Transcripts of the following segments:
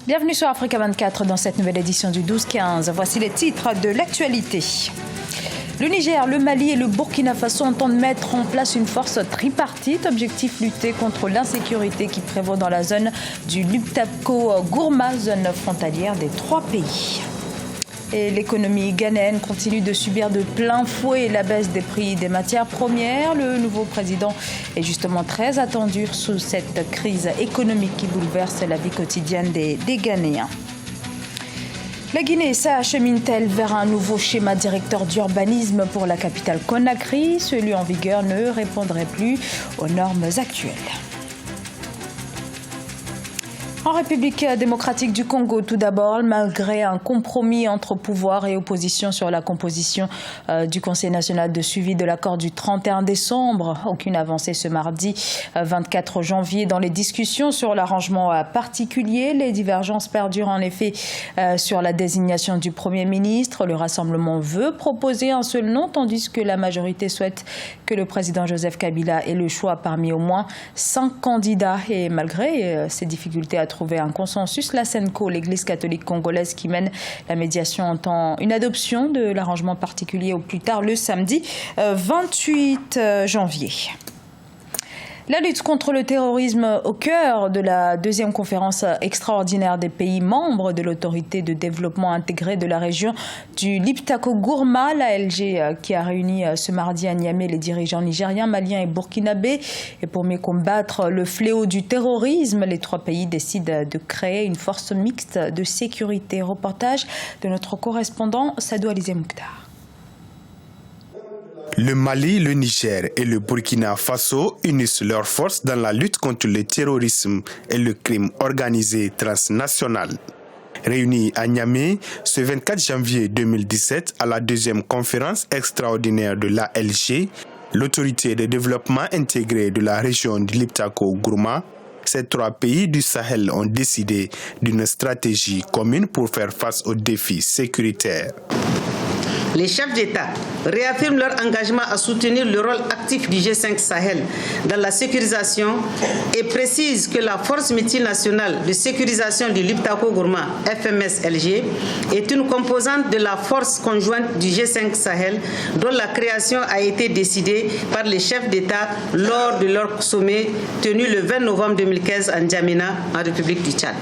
Bienvenue sur Africa 24 dans cette nouvelle édition du 12-15. Voici les titres de l'actualité. Le Niger, le Mali et le Burkina Faso entendent mettre en place une force tripartite. Objectif, lutter contre l'insécurité qui prévaut dans la zone du Liptako-Gourma, zone frontalière des trois pays. Et l'économie ghanéenne continue de subir de plein fouet la baisse des prix des matières premières. Le nouveau président est justement très attendu sous cette crise économique qui bouleverse la vie quotidienne des Ghanéens. La Guinée s'achemine-t-elle vers un nouveau schéma directeur d'urbanisme pour la capitale Conakry? Celui en vigueur ne répondrait plus aux normes actuelles. En République démocratique du Congo, tout d'abord, malgré un compromis entre pouvoir et opposition sur la composition du Conseil national de suivi de l'accord du 31 décembre, aucune avancée ce mardi 24 janvier dans les discussions sur l'arrangement particulier. Les divergences perdurent en effet sur la désignation du Premier ministre. Le Rassemblement veut proposer un seul nom, tandis que la majorité souhaite que le président Joseph Kabila ait le choix parmi au moins 5 candidats. Et malgré ces difficultés à trouver un consensus, la SENCO, l'Église catholique congolaise qui mène la médiation, entend une adoption de l'arrangement particulier au plus tard le samedi 28 janvier. La lutte contre le terrorisme au cœur de la deuxième conférence extraordinaire des pays membres de l'autorité de développement intégré de la région du Liptako-Gourma, l'ALG, qui a réuni ce mardi à Niamey les dirigeants nigériens, maliens et burkinabés. Et pour mieux combattre le fléau du terrorisme, les trois pays décident de créer une force mixte de sécurité. Reportage de notre correspondant Sadou Alizé Mouktar. Le Mali, le Niger et le Burkina Faso unissent leurs forces dans la lutte contre le terrorisme et le crime organisé transnational. Réunis à Niamey ce 24 janvier 2017 à la deuxième conférence extraordinaire de l'ALG, l'autorité de développement intégré de la région du Liptako-Gourma, ces trois pays du Sahel ont décidé d'une stratégie commune pour faire face aux défis sécuritaires. Les chefs d'État réaffirment leur engagement à soutenir le rôle actif du G5 Sahel dans la sécurisation et précisent que la force multinationale de sécurisation du Liptako-Gourma, FMS-LG, est une composante de la force conjointe du G5 Sahel dont la création a été décidée par les chefs d'État lors de leur sommet tenu le 20 novembre 2015 à N'Djamena, en République du Tchad.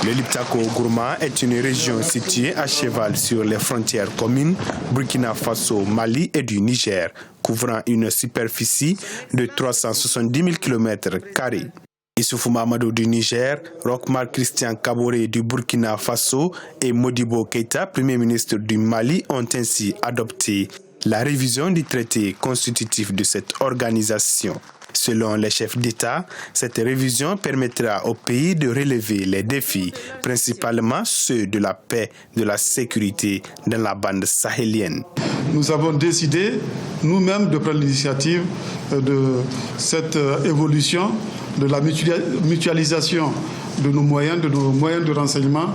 Le Liptako-Gourma est une région située à cheval sur les frontières communes Burkina Faso, Mali et du Niger, couvrant une superficie de 370 000 km². Issoufou Mahamadou du Niger, Rochmark Christian Kaboré du Burkina Faso et Modibo Keïta, Premier ministre du Mali, ont ainsi adopté la révision du traité constitutif de cette organisation. Selon les chefs d'État, cette révision permettra au pays de relever les défis, principalement ceux de la paix, de la sécurité dans la bande sahélienne. Nous avons décidé nous-mêmes de prendre l'initiative de cette évolution, de la mutualisation de nos moyens de renseignement,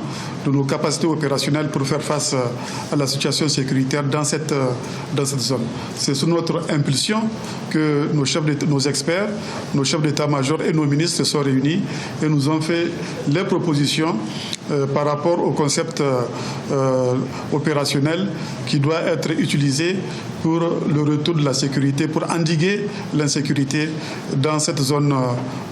de nos capacités opérationnelles pour faire face à la situation sécuritaire dans cette zone. C'est sous notre impulsion que nos experts, nos chefs d'état-major et nos ministres se sont réunis et nous ont fait les propositions par rapport au concept opérationnel qui doit être utilisé pour le retour de la sécurité, pour endiguer l'insécurité dans cette zone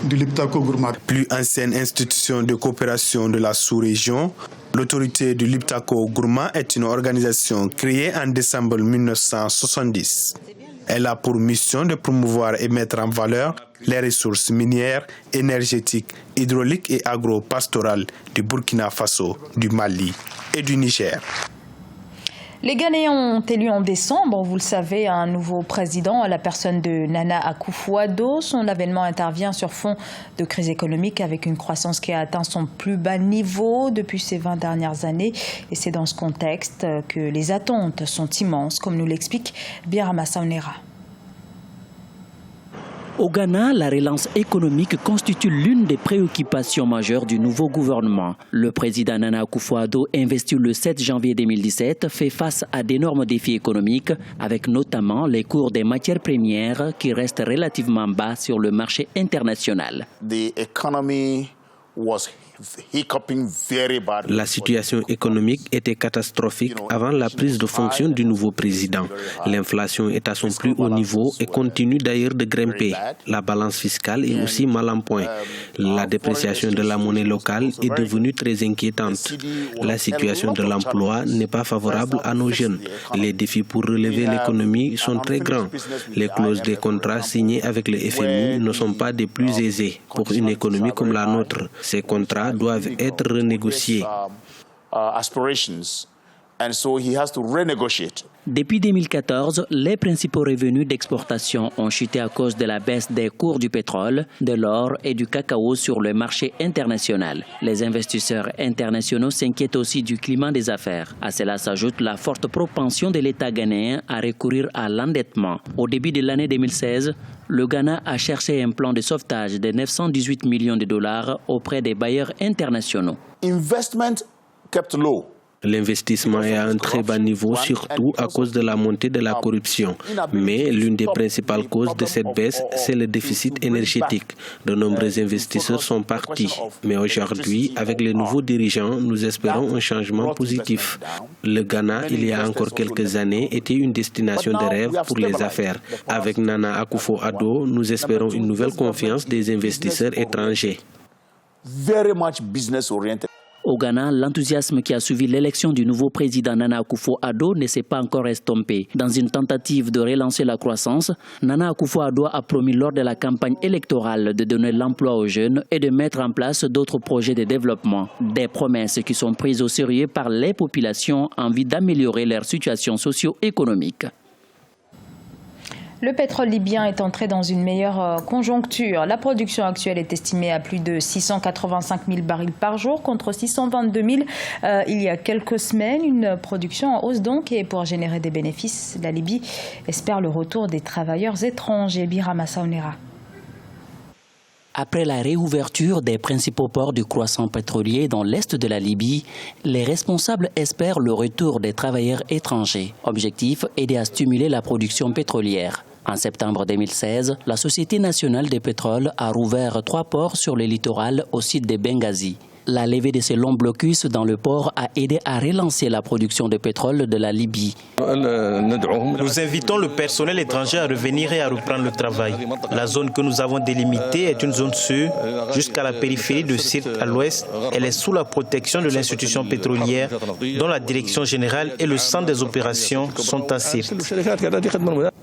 du Liptako-Gourma. Plus ancienne institution de coopération de la sous-région, l'autorité du Liptako-Gourma est une organisation créée en décembre 1970. Elle a pour mission de promouvoir et mettre en valeur les ressources minières, énergétiques, hydrauliques et agro-pastorales du Burkina Faso, du Mali et du Niger. Les Ghanéens ont élu en décembre, vous le savez, un nouveau président à la personne de Nana Akufo-Addo. Son avènement intervient sur fond de crise économique avec une croissance qui a atteint son plus bas niveau depuis ces 20 dernières années. Et c'est dans ce contexte que les attentes sont immenses, comme nous l'explique Birama Saunera. Au Ghana, la relance économique constitue l'une des préoccupations majeures du nouveau gouvernement. Le président Nana Akufo-Addo, investi le 7 janvier 2017, fait face à d'énormes défis économiques, avec notamment les cours des matières premières qui restent relativement bas sur le marché international. The economy was La situation économique était catastrophique avant la prise de fonction du nouveau président. L'inflation est à son plus haut niveau et continue d'ailleurs de grimper. La balance fiscale est aussi mal en point. La dépréciation de la monnaie locale est devenue très inquiétante. La situation de l'emploi n'est pas favorable à nos jeunes. Les défis pour relever l'économie sont très grands. Les clauses des contrats signés avec le FMI ne sont pas des plus aisées pour une économie comme la nôtre. Ces contrats doivent être renégociés. Depuis 2014, les principaux revenus d'exportation ont chuté à cause de la baisse des cours du pétrole, de l'or et du cacao sur le marché international. Les investisseurs internationaux s'inquiètent aussi du climat des affaires. À cela s'ajoute la forte propension de l'État ghanéen à recourir à l'endettement. Au début de l'année 2016, le Ghana a cherché un plan de sauvetage de 918 millions de dollars auprès des bailleurs internationaux. L'investissement est à un très bas niveau, surtout à cause de la montée de la corruption. Mais l'une des principales causes de cette baisse, c'est le déficit énergétique. De nombreux investisseurs sont partis. Mais aujourd'hui, avec les nouveaux dirigeants, nous espérons un changement positif. Le Ghana, il y a encore quelques années, était une destination de rêve pour les affaires. Avec Nana Akufo-Addo, nous espérons une nouvelle confiance des investisseurs étrangers. Au Ghana, l'enthousiasme qui a suivi l'élection du nouveau président Nana Akufo-Addo ne s'est pas encore estompé. Dans une tentative de relancer la croissance, Nana Akufo-Addo a promis lors de la campagne électorale de donner l'emploi aux jeunes et de mettre en place d'autres projets de développement. Des promesses qui sont prises au sérieux par les populations en vue d'améliorer leur situation socio-économique. Le pétrole libyen est entré dans une meilleure conjoncture. La production actuelle est estimée à plus de 685 000 barils par jour contre 622 000 il y a quelques semaines. Une production en hausse donc, et pour générer des bénéfices, la Libye espère le retour des travailleurs étrangers. Birama Saonera. Après la réouverture des principaux ports du croissant pétrolier dans l'est de la Libye, les responsables espèrent le retour des travailleurs étrangers. Objectif, aider à stimuler la production pétrolière. En septembre 2016, la Société nationale des pétroles a rouvert 3 ports sur le littoral au site de Benghazi. La levée de ces longs blocus dans le port a aidé à relancer la production de pétrole de la Libye. Nous invitons le personnel étranger à revenir et à reprendre le travail. La zone que nous avons délimitée est une zone sûre jusqu'à la périphérie de Sirte à l'ouest. Elle est sous la protection de l'institution pétrolière dont la direction générale et le centre des opérations sont à Sirte.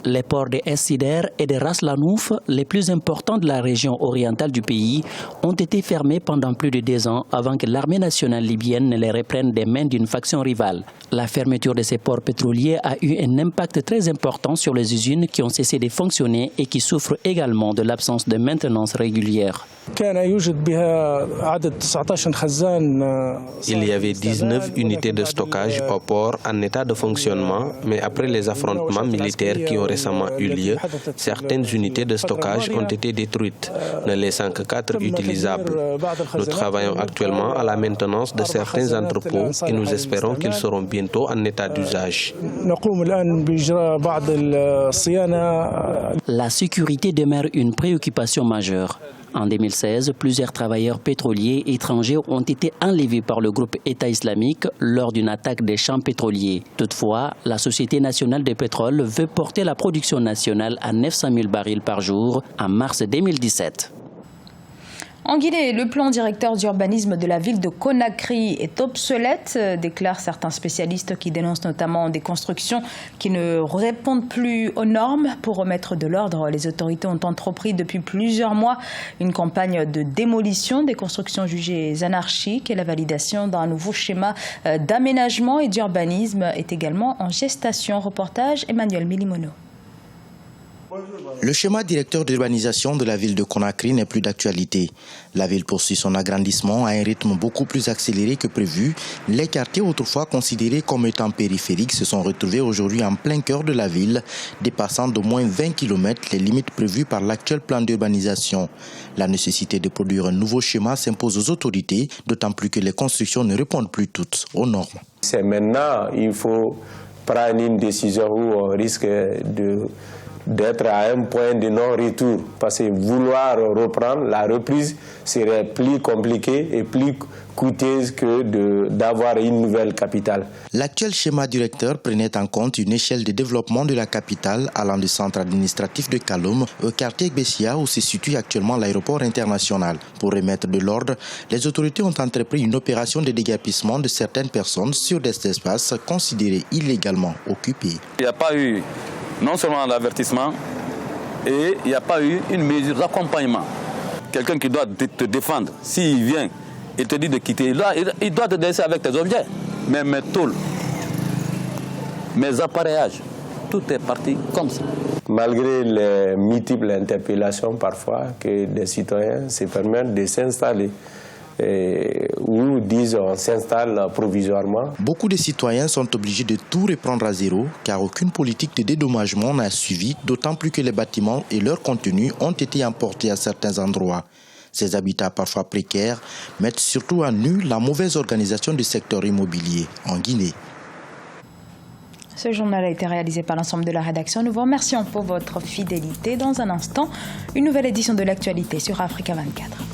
Les ports de Es-Sider et de Ras Lanouf, les plus importants de la région orientale du pays, ont été fermés pendant plus de 2 ans avant que l'armée nationale libyenne ne les reprenne des mains d'une faction rivale. La fermeture de ces ports pétroliers a eu un impact très important sur les usines qui ont cessé de fonctionner et qui souffrent également de l'absence de maintenance régulière. Il y avait 19 unités de stockage au port en état de fonctionnement, mais après les affrontements militaires qui ont récemment eu lieu, certaines unités de stockage ont été détruites, ne laissant que 4 utilisables. Nous travaillons actuellement à la maintenance de certains entrepôts et nous espérons qu'ils seront bientôt en état d'usage. La sécurité demeure une préoccupation majeure. En 2016, plusieurs travailleurs pétroliers étrangers ont été enlevés par le groupe État islamique lors d'une attaque des champs pétroliers. Toutefois, la Société nationale de pétrole veut porter la production nationale à 900 000 barils par jour en mars 2017. En Guinée, le plan directeur d'urbanisme de la ville de Conakry est obsolète, déclarent certains spécialistes qui dénoncent notamment des constructions qui ne répondent plus aux normes. Pour remettre de l'ordre, les autorités ont entrepris depuis plusieurs mois une campagne de démolition des constructions jugées anarchiques et la validation d'un nouveau schéma d'aménagement et d'urbanisme est également en gestation. Reportage Emmanuel Milimono. Le schéma directeur d'urbanisation de la ville de Conakry n'est plus d'actualité. La ville poursuit son agrandissement à un rythme beaucoup plus accéléré que prévu. Les quartiers autrefois considérés comme étant périphériques se sont retrouvés aujourd'hui en plein cœur de la ville, dépassant d'au moins 20 km les limites prévues par l'actuel plan d'urbanisation. La nécessité de produire un nouveau schéma s'impose aux autorités, d'autant plus que les constructions ne répondent plus toutes aux normes. C'est maintenant, il faut prendre une décision où on risque d'être à un point de non-retour. Parce que vouloir reprendre, la reprise serait plus compliquée et plus coûteuse que d'avoir une nouvelle capitale. L'actuel schéma directeur prenait en compte une échelle de développement de la capitale allant du centre administratif de Kaloum au quartier Gbessia où se situe actuellement l'aéroport international. Pour remettre de l'ordre, les autorités ont entrepris une opération de déguerpissement de certaines personnes sur des espaces considérés illégalement occupés. Il n'y a pas eu non seulement l'avertissement et il n'y a pas eu une mesure d'accompagnement. Quelqu'un qui doit te défendre, s'il vient et te dit de quitter, il doit te laisser avec tes objets. Mais mes tôles, mes appareillages, tout est parti comme ça. Malgré les multiples interpellations parfois que des citoyens se permettent de s'installer ou disent on s'installe provisoirement. Beaucoup de citoyens sont obligés de tout reprendre à zéro car aucune politique de dédommagement n'a suivi, d'autant plus que les bâtiments et leur contenu ont été emportés à certains endroits. Ces habitats parfois précaires mettent surtout à nu la mauvaise organisation du secteur immobilier en Guinée. Ce journal a été réalisé par l'ensemble de la rédaction. Nous vous remercions pour votre fidélité. Dans un instant, une nouvelle édition de l'actualité sur Africa 24.